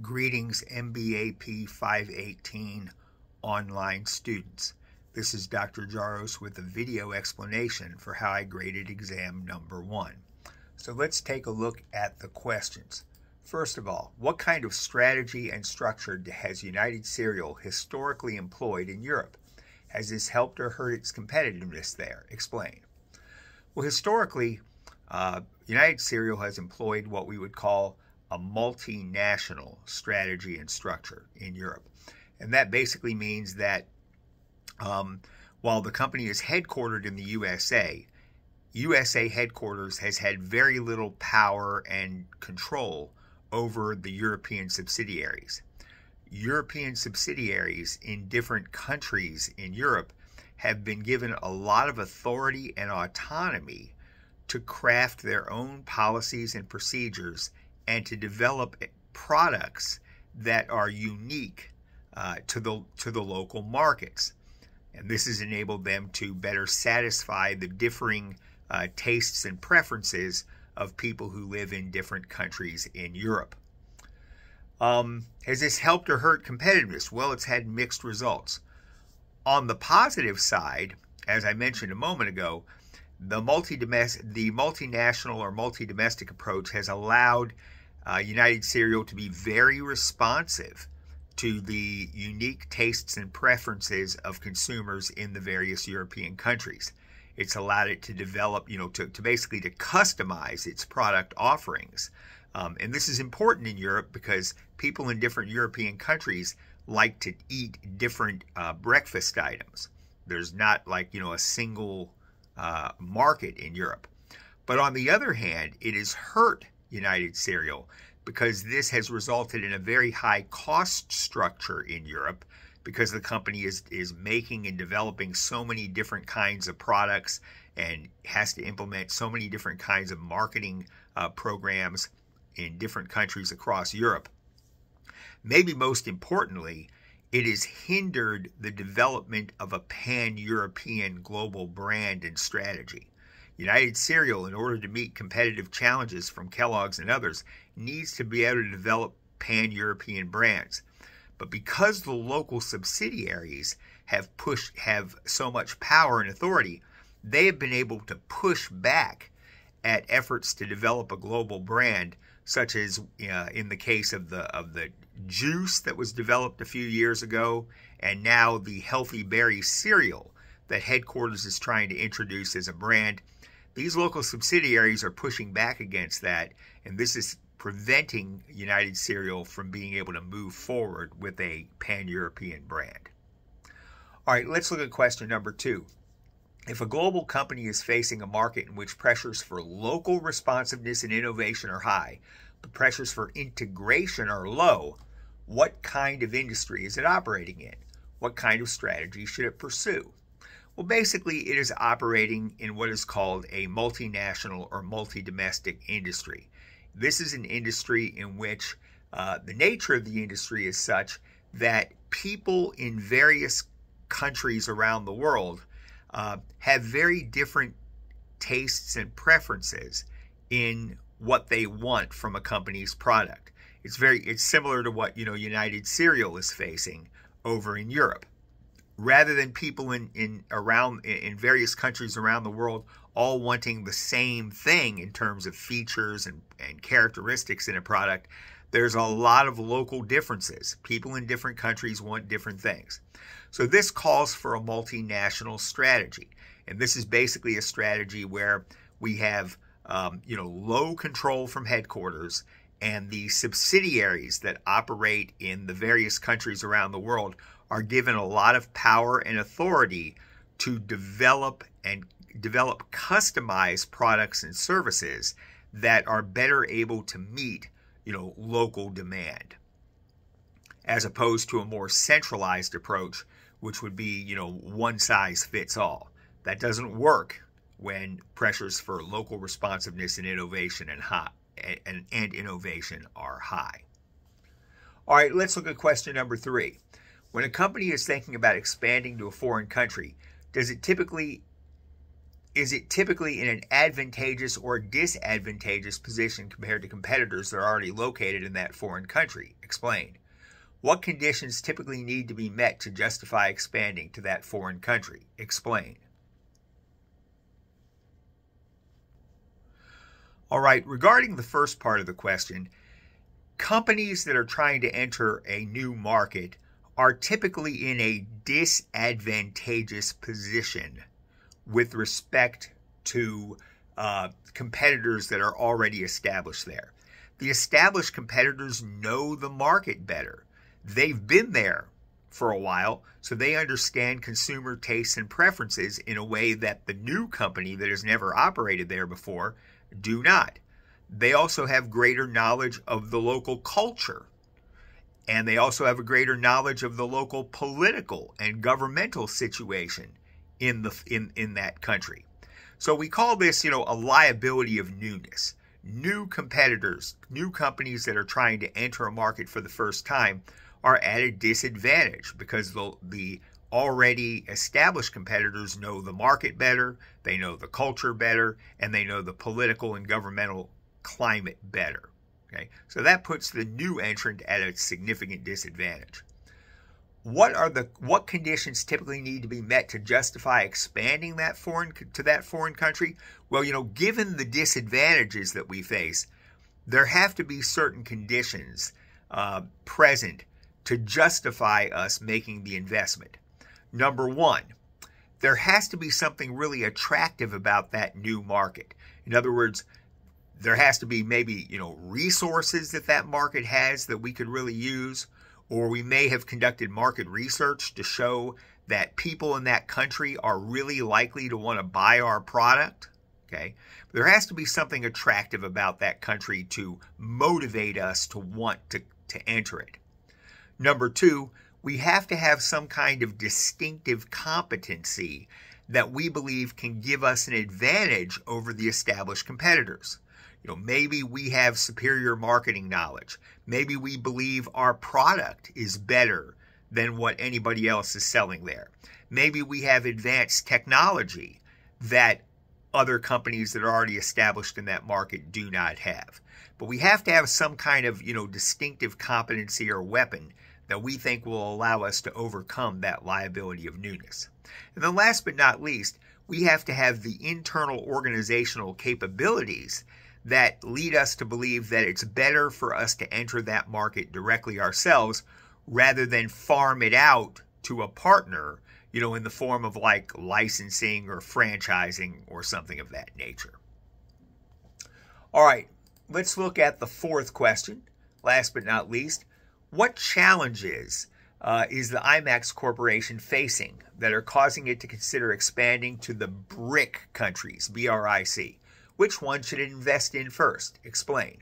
Greetings, MBAP 518 online students. This is Dr. Jaros with a video explanation for how I graded exam number 1. So let's take a look at the questions. First of all, what kind of strategy and structure has United Cereal historically employed in Europe? Has this helped or hurt its competitiveness there? Explain. Well, historically, United Cereal has employed what we would call a multinational strategy and structure in Europe. And that basically means that while the company is headquartered in the USA headquarters has had very little power and control over the European subsidiaries. European subsidiaries in different countries in Europe have been given a lot of authority and autonomy to craft their own policies and procedures and to develop products that are unique to the local markets. And this has enabled them to better satisfy the differing tastes and preferences of people who live in different countries in Europe. Has this helped or hurt competitiveness? Well, it's had mixed results. On the positive side, as I mentioned a moment ago, the multinational or multi-domestic approach has allowed United Cereal to be very responsive to the unique tastes and preferences of consumers in the various European countries. It's allowed it to develop, to basically customize its product offerings. And this is important in Europe because people in different European countries like to eat different breakfast items. There's not like, a single market in Europe. But on the other hand, it has hurt United Cereal because this has resulted in a very high cost structure in Europe because the company is making and developing so many different kinds of products and has to implement so many different kinds of marketing programs in different countries across Europe. Maybe most importantly, it has hindered the development of a pan-European global brand and strategy. United Cereal, in order to meet competitive challenges from Kellogg's and others, needs to be able to develop pan-European brands. But because the local subsidiaries have so much power and authority, they have been able to push back at efforts to develop a global brand, such as in the case of the juice that was developed a few years ago, and now the Healthy Berry cereal that headquarters is trying to introduce as a brand. These local subsidiaries are pushing back against that, and this is preventing United Cereal from being able to move forward with a pan-European brand. All right, let's look at question number 2. If a global company is facing a market in which pressures for local responsiveness and innovation are high, but pressures for integration are low, what kind of industry is it operating in? What kind of strategy should it pursue? Well, basically, it is operating in what is called a multinational or multi-domestic industry. This is an industry in which the nature of the industry is such that people in various countries around the world have very different tastes and preferences in what they want from a company's product. It's similar to what United Cereal is facing over in Europe. Rather than people in various countries around the world all wanting the same thing in terms of features and characteristics in a product, there's a lot of local differences. People in different countries want different things. So this calls for a multinational strategy. And this is basically a strategy where we have low control from headquarters, and the subsidiaries that operate in the various countries around the world are given a lot of power and authority to develop customized products and services that are better able to meet local demand, as opposed to a more centralized approach, which would be one size fits all. That doesn't work when pressures for local responsiveness and innovation and innovation are high. All right, let's look at question number 3. When a company is thinking about expanding to a foreign country, does it typically is it typically in an advantageous or disadvantageous position compared to competitors that are already located in that foreign country? Explain. What conditions typically need to be met to justify expanding to that foreign country? Explain. All right, regarding the first part of the question, companies that are trying to enter a new market are typically in a disadvantageous position with respect to competitors that are already established there. The established competitors know the market better. They've been there for a while, so they understand consumer tastes and preferences in a way that the new company that has never operated there before do not. They also have greater knowledge of the local culture, and they also have a greater knowledge of the local political and governmental situation in that country. So we call this, a liability of newness. New competitors, new companies that are trying to enter a market for the first time are at a disadvantage because the already established competitors know the market better, they know the culture better, and they know the political and governmental climate better. Okay, so that puts the new entrant at a significant disadvantage. What conditions typically need to be met to justify expanding to that foreign country? Well, given the disadvantages that we face, there have to be certain conditions present to justify us making the investment. Number one, there has to be something really attractive about that new market. In other words, there has to be maybe, resources that market has that we could really use, or we may have conducted market research to show that people in that country are really likely to want to buy our product. Okay, there has to be something attractive about that country to motivate us to want to enter it. Number two, we have to have some kind of distinctive competency that we believe can give us an advantage over the established competitors. Maybe we have superior marketing knowledge. Maybe we believe our product is better than what anybody else is selling there. Maybe we have advanced technology that other companies that are already established in that market do not have. But we have to have some kind of, distinctive competency or weapon that we think will allow us to overcome that liability of newness. And then last but not least, we have to have the internal organizational capabilities that lead us to believe that it's better for us to enter that market directly ourselves rather than farm it out to a partner, in the form of like licensing or franchising or something of that nature. All right, let's look at the fourth question. Last but not least, what challenges is the IMAX Corporation facing that are causing it to consider expanding to the BRIC countries, BRIC? Which one should it invest in first? Explain.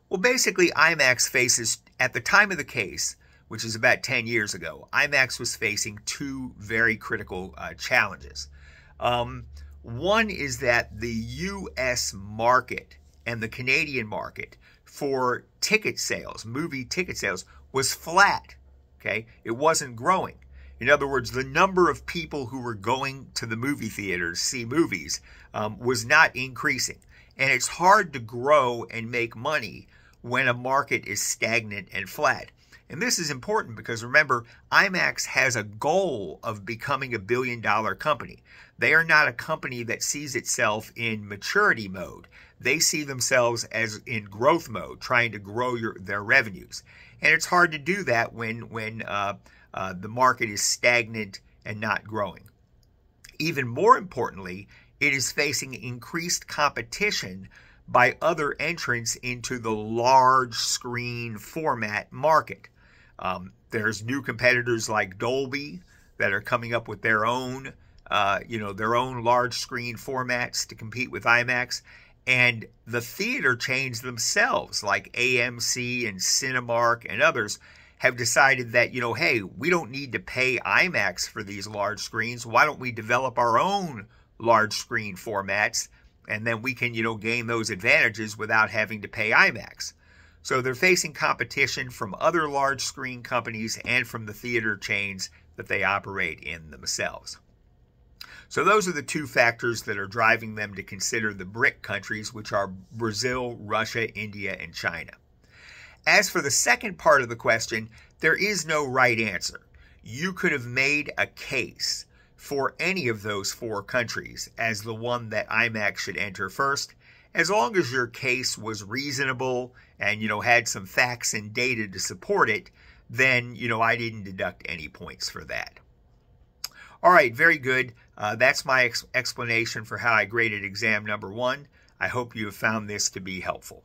Well, basically, IMAX faces, at the time of the case, which is about 10 years ago, IMAX was facing two very critical challenges. One is that the U.S. market and the Canadian market for ticket sales, movie ticket sales, was flat. Okay, it wasn't growing. In other words, the number of people who were going to the movie theaters to see movies was not increasing. And it's hard to grow and make money when a market is stagnant and flat. And this is important because remember, IMAX has a goal of becoming a billion-dollar company. They are not a company that sees itself in maturity mode. They see themselves as in growth mode, trying to grow their revenues. And it's hard to do that when the market is stagnant and not growing. Even more importantly, it is facing increased competition by other entrants into the large screen format market. There's new competitors like Dolby that are coming up with their own, their own large screen formats to compete with IMAX. And the theater chains themselves, like AMC and Cinemark and others, have decided that, hey, we don't need to pay IMAX for these large screens. Why don't we develop our own large screen formats, and then we can, gain those advantages without having to pay IMAX. So they're facing competition from other large screen companies and from the theater chains that they operate in themselves. So those are the two factors that are driving them to consider the BRIC countries, which are Brazil, Russia, India, and China. As for the second part of the question, there is no right answer. You could have made a case for any of those 4 countries as the one that IMAX should enter first, as long as your case was reasonable and, had some facts and data to support it, then, I didn't deduct any points for that. All right, very good. That's my explanation for how I graded exam number 1. I hope you have found this to be helpful.